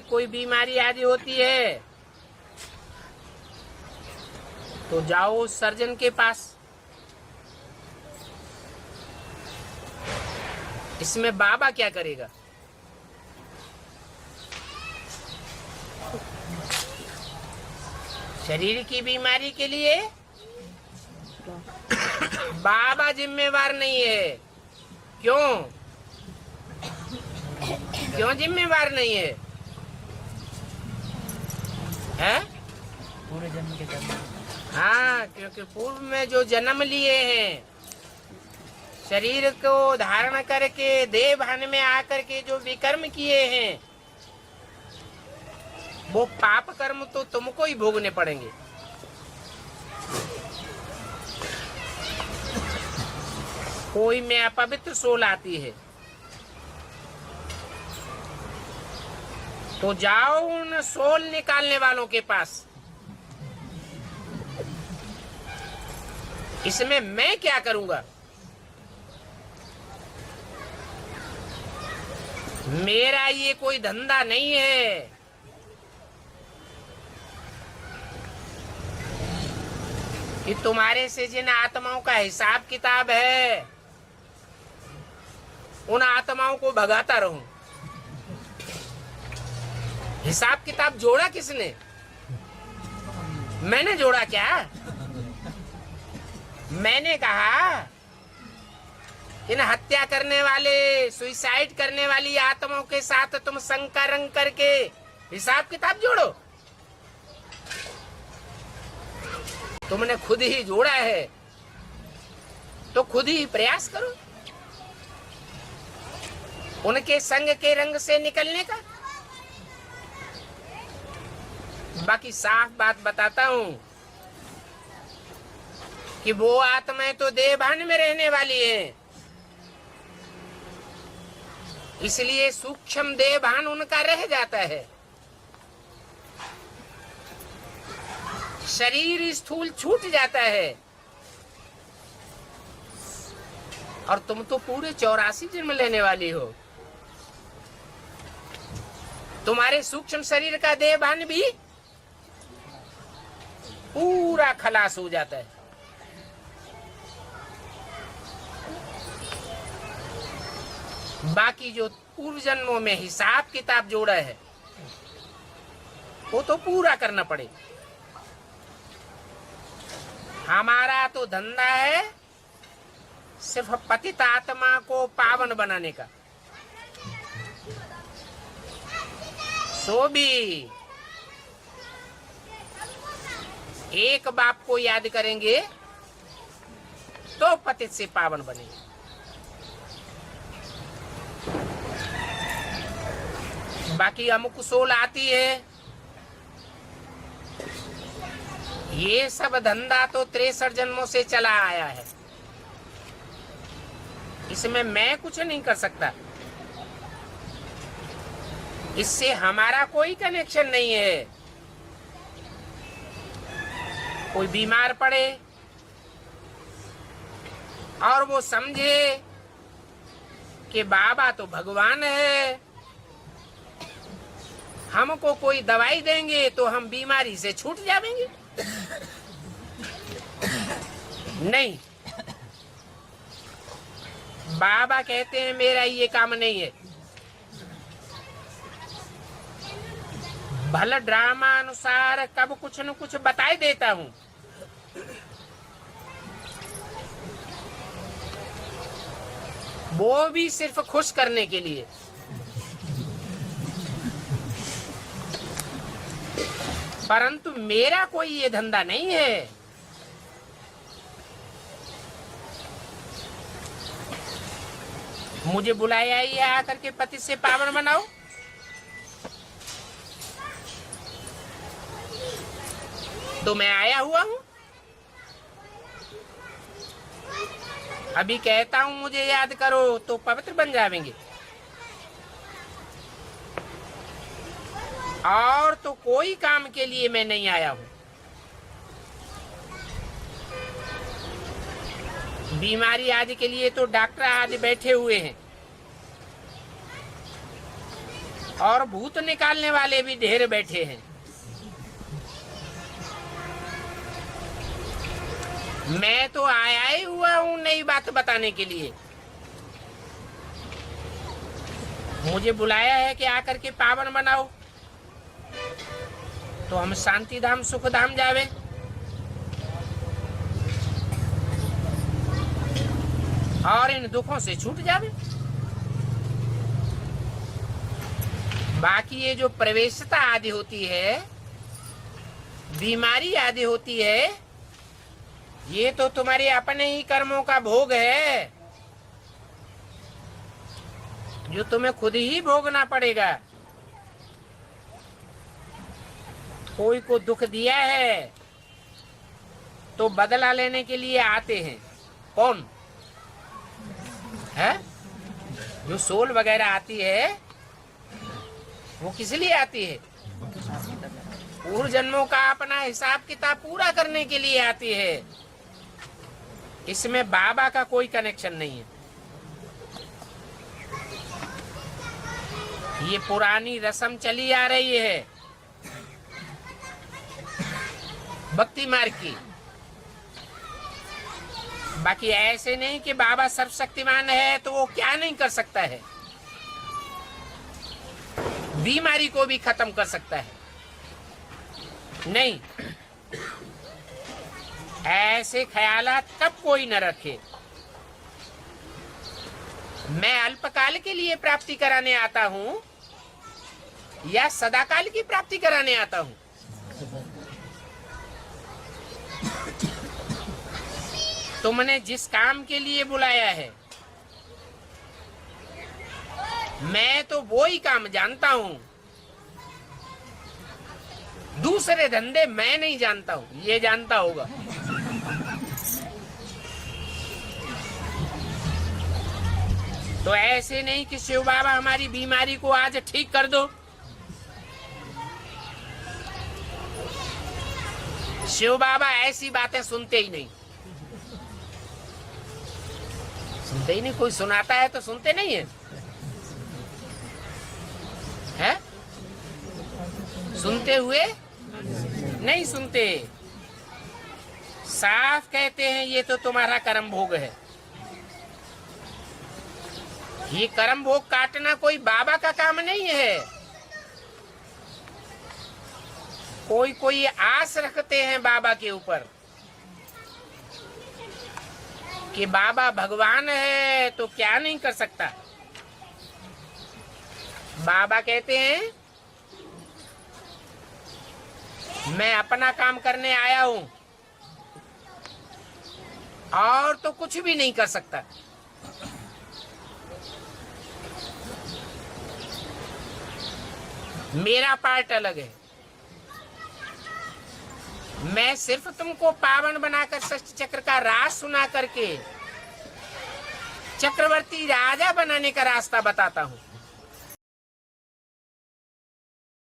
कोई बीमारी आदि होती है तो जाओ सर्जन के पास। इसमें बाबा क्या करेगा? शरीर की बीमारी के लिए बाबा जिम्मेवार नहीं है। क्यों क्यों जिम्मेवार नहीं है? हैं? पूरे जन्म के जन्म। हाँ, क्योंकि पूर्व में जो जन्म लिए हैं, शरीर को धारण करके देह भान में आकर के जो विकर्म किए हैं, वो पाप कर्म तो तुमको ही भोगने पड़ेंगे। कोई में अपवित्र सोल आती है तो जाओ उन सोल निकालने वालों के पास। इसमें मैं क्या करूंगा? मेरा ये कोई धंधा नहीं है। कि तुम्हारे से जिन आत्माओं का हिसाब किताब है, उन आत्माओं को भगाता रहूं। हिसाब किताब जोड़ा किसने? मैंने जोड़ा क्या? मैंने कहा इन हत्या करने वाले, सुसाइड करने वाली आत्माओं के साथ तुम संकरंग करके हिसाब किताब जोड़ो। तुमने खुद ही जोड़ा है तो खुद ही प्रयास करो उनके संग के रंग से निकलने का। बाकी साफ बात बताता हूं कि वो आत्माएं तो देह भान में रहने वाली हैं, इसलिए सूक्ष्म देह भान उनका रह जाता है। शरीर स्थूल छूट जाता है। और तुम तो पूरे 84 जन्म लेने वाली हो। तुम्हारे सूक्ष्म शरीर का देह भान भी पूरा खलास हो जाता है। बाकी जो पूर्व जन्मों में हिसाब किताब जोड़ा है वो तो पूरा करना पड़ेगा। हमारा तो धंधा है सिर्फ पतित आत्मा को पावन बनाने का। सो भी एक बाप को याद करेंगे तो पतित से पावन बनेंगे। बाकी अमुक सोल आती है, ये सब धंधा तो 63 जन्मों से चला आया है। इसमें मैं कुछ नहीं कर सकता। इससे हमारा कोई कनेक्शन नहीं है। कोई बीमार पड़े और वो समझे कि बाबा तो भगवान है, हमको कोई दवाई देंगे तो हम बीमारी से छूट जाएंगे। नहीं, बाबा कहते हैं मेरा ये काम नहीं है। भला ड्रामा अनुसार कब कुछ न कुछ बताई देता हूं, वो भी सिर्फ खुश करने के लिए। परंतु मेरा कोई ये धंधा नहीं है। मुझे बुलाया ही आकर के पति से पावन बनाओ। तो मैं आया हुआ हूं। अभी कहता हूं मुझे याद करो तो पवित्र बन जाएंगे। और तो कोई काम के लिए मैं नहीं आया हूं। बीमारी आदि के लिए तो डॉक्टर आदि बैठे हुए हैं और भूत निकालने वाले भी ढेर बैठे हैं। मैं तो आया ही हुआ हूं नई बात बताने के लिए। मुझे बुलाया है कि आकर के पावन बनाओ, तो हम शांति धाम सुख धाम जावे। और इन दुखों से छूट जावे। बाकी ये जो प्रवेशता आदि होती है, बीमारी आदि होती है, ये तो तुम्हारे अपने ही कर्मों का भोग है, जो तुम्हें खुद ही भोगना पड़ेगा। कोई को दुख दिया है तो बदला लेने के लिए आते हैं। कौन है? जो सोल वगैरह आती है वो किस लिए आती है? पूर्व जन्मों का अपना हिसाब किताब पूरा करने के लिए आती है। इसमें बाबा का कोई कनेक्शन नहीं है। ये पुरानी रस्म चली आ रही है भक्ति मार्ग की। बाकी ऐसे नहीं कि बाबा सर्वशक्तिमान है तो वो क्या नहीं कर सकता है। बीमारी को भी खत्म कर सकता है। नहीं, ऐसे ख्यालात कब कोई न रखे। मैं अल्पकाल के लिए प्राप्ति कराने आता हूं या सदाकाल की प्राप्ति कराने आता हूं? तुमने जिस काम के लिए बुलाया है, मैं तो वो ही काम जानता हूं। दूसरे धंधे मैं नहीं जानता हूं, ये जानता होगा। तो ऐसे नहीं कि शिव बाबा हमारी बीमारी को आज ठीक कर दो। शिव बाबा ऐसी बातें सुनते ही नहीं। सुनते ही नहीं। कोई सुनाता है तो सुनते नहीं है, है? सुनते हुए नहीं सुनते। साफ कहते हैं ये तो तुम्हारा कर्म भोग है। ये कर्म भोग काटना कोई बाबा का काम नहीं है। कोई आस रखते हैं बाबा के ऊपर कि बाबा भगवान है तो क्या नहीं कर सकता। बाबा कहते हैं मैं अपना काम करने आया हूं और तो कुछ भी नहीं कर सकता। मेरा पार्ट अलग है। मैं सिर्फ तुमको पावन बनाकर षष्ठ चक्र का राज सुना करके चक्रवर्ती राजा बनाने का रास्ता बताता हूं।